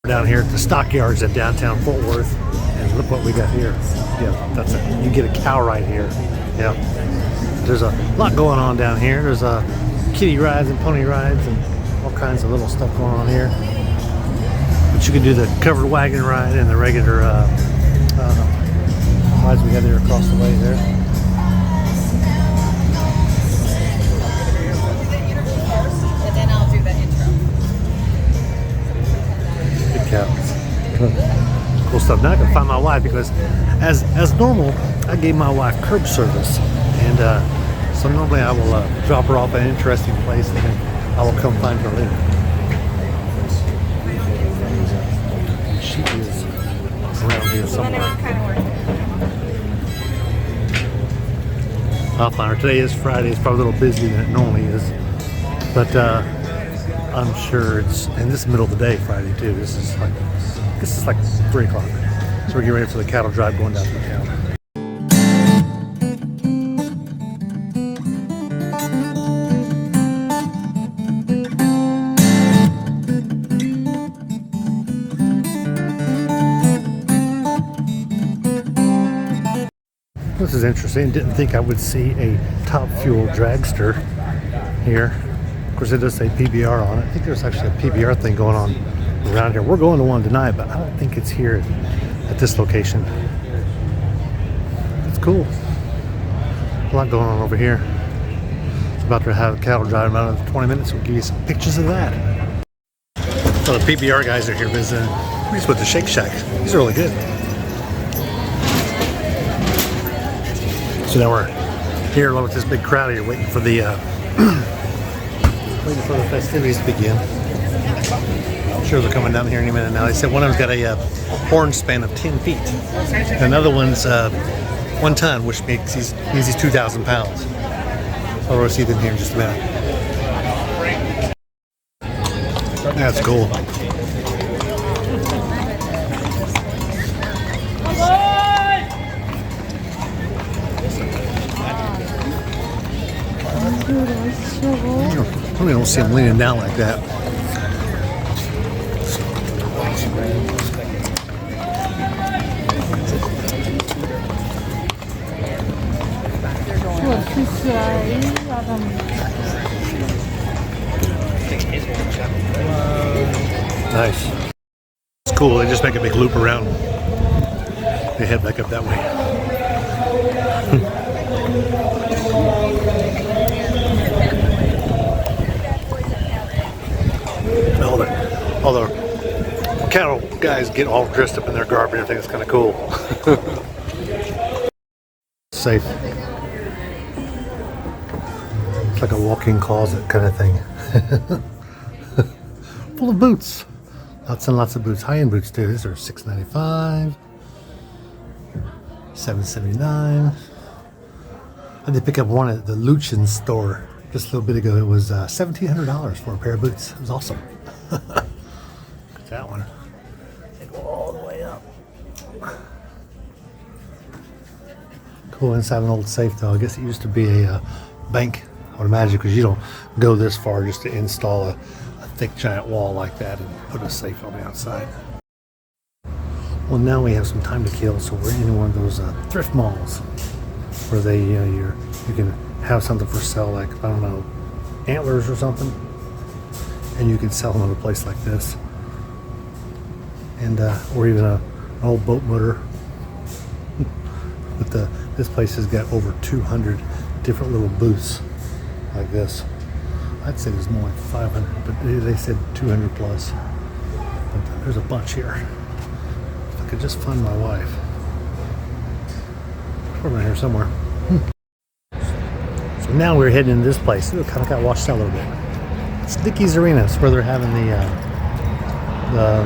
Down here at the Stockyards in downtown Fort Worth, and look what we got here. Yeah, that's it. You get a cow right here. Yeah, there's a lot going on down here. There's kitty rides and pony rides and all kinds of little stuff going on here. But you can do the covered wagon ride and the regular rides we got there across the way there. And then I'll do the intro. Cool stuff. Now I can find my wife because as normal I gave my wife curb service, and so normally I will drop her off at an interesting place and then I will come find her later. She is around here somewhere. I'll find her. Today is Friday. It's probably a little busier than it normally is, but I'm sure it's, and this is middle of the day Friday too. This is like 3 o'clock. So we're getting ready for the cattle drive going down to the town. This is interesting. Didn't think I would see a Top Fuel dragster here. Of course, it does say PBR on it. I think there's actually a PBR thing going on around here. We're going to one tonight, but I don't think it's here at this location. It's cool. A lot going on over here. It's about to have a cattle drive in about 20 minutes. We'll give you some pictures of that. So the PBR guys are here visiting. We're just with the Shake Shack. These are really good. So now we're here along with this big crowd here waiting for the festivities to begin. I'm sure they're coming down here any minute now. They said one of them's got a horn span of 10 feet. Another one's 1 ton, which makes he's 2,000 pounds. I'll see them here in just a minute. That's cool. I don't see him leaning down like that. Nice. It's cool. They just make a big loop around. They head back up that way. All the cattle guys get all dressed up in their garb and everything. It's kind of cool. Safe. It's like a walk-in closet kind of thing. Full of boots. Lots and lots of boots. High-end boots too. These are $6.95, $7.79. I did pick up one at the Luchin store just a little bit ago. It was $1,700 for a pair of boots. It was awesome. Look at that one. They go all the way up. Cool. Inside an old safe though. I guess it used to be a bank, I would imagine, because you don't go this far just to install a thick giant wall like that and put a safe on the outside. Well, now we have some time to kill, so we're in one of those thrift malls where they, you can have something for sale, like, I don't know, antlers or something, and you can sell them at a place like this, and or even an old boat motor. But this place has got over 200 different little booths like this. I'd say there's more like 500, but they said 200 plus. But there's a bunch here. If I could just find my wife. We're around here somewhere. So now we're heading into this place. It kind of got washed out a little bit. It's Dickey's Arena. It's where they're having the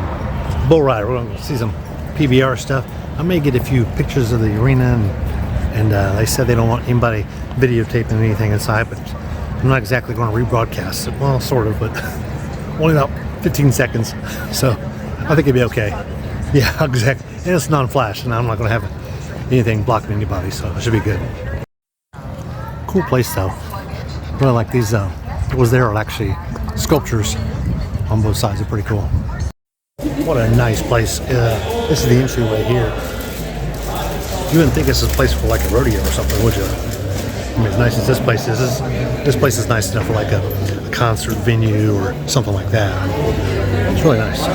bull rider. We're going to see some PBR stuff. I may get a few pictures of the arena, and they said they don't want anybody videotaping anything inside, but I'm not exactly going to rebroadcast it. Well, sort of, but only about 15 seconds. So I think it'd be okay. Yeah, exactly. And it's non-flash, and I'm not going to have anything blocking anybody, so it should be good. Cool place, though. Really like these. Those there are actually sculptures on both sides. They're pretty cool. What a nice place. This is the entryway here. You wouldn't think this is a place for like a rodeo or something, would you? I mean, as nice as this place is, this place is nice enough for like a concert venue or something like that. It's really nice.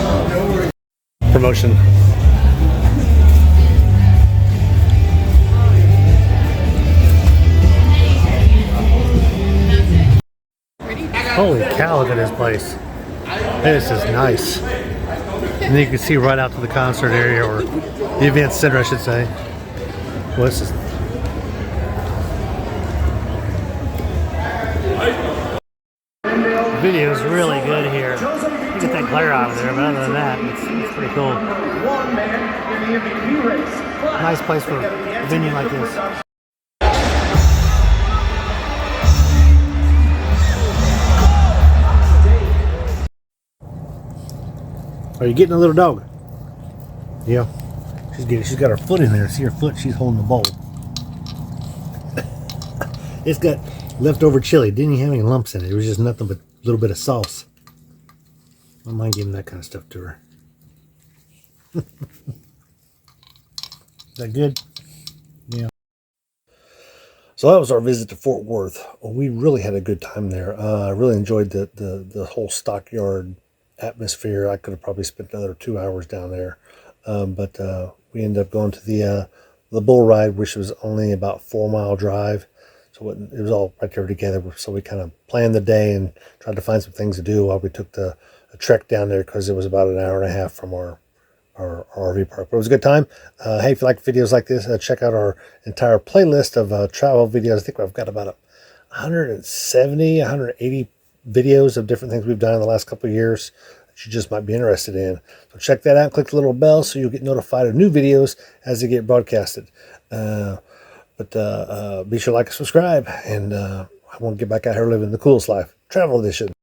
Promotion. Holy cow, look at this place. This is nice. And then you can see right out to the concert area, or the event center, I should say. Well, this is... The video is really good here. You get that glare out of there, but other than that, it's pretty cool. Nice place for a venue like this. Are you getting a little dog? Yeah. She's got her foot in there. See her foot? She's holding the bowl. It's got leftover chili. Didn't even have any lumps in it. It was just nothing but a little bit of sauce. I don't mind giving that kind of stuff to her. Is that good? Yeah. So that was our visit to Fort Worth. Well, we really had a good time there. I really enjoyed the whole Stockyard atmosphere. I could have probably spent another 2 hours down there, but we ended up going to the bull ride, which was only about 4-mile drive, so it was all right there together. So we kind of planned the day and tried to find some things to do while we took a trek down there, because it was about an hour and a half from our RV park. But it was a good time. Hey, if you like videos like this, check out our entire playlist of travel videos. I think I've got about 170, 180 videos of different things we've done in the last couple of years that you just might be interested in. So check that out. Click the little bell so you'll get notified of new videos as they get broadcasted. But be sure to like and subscribe. And I want to get back out here living the coolest life. Travel edition.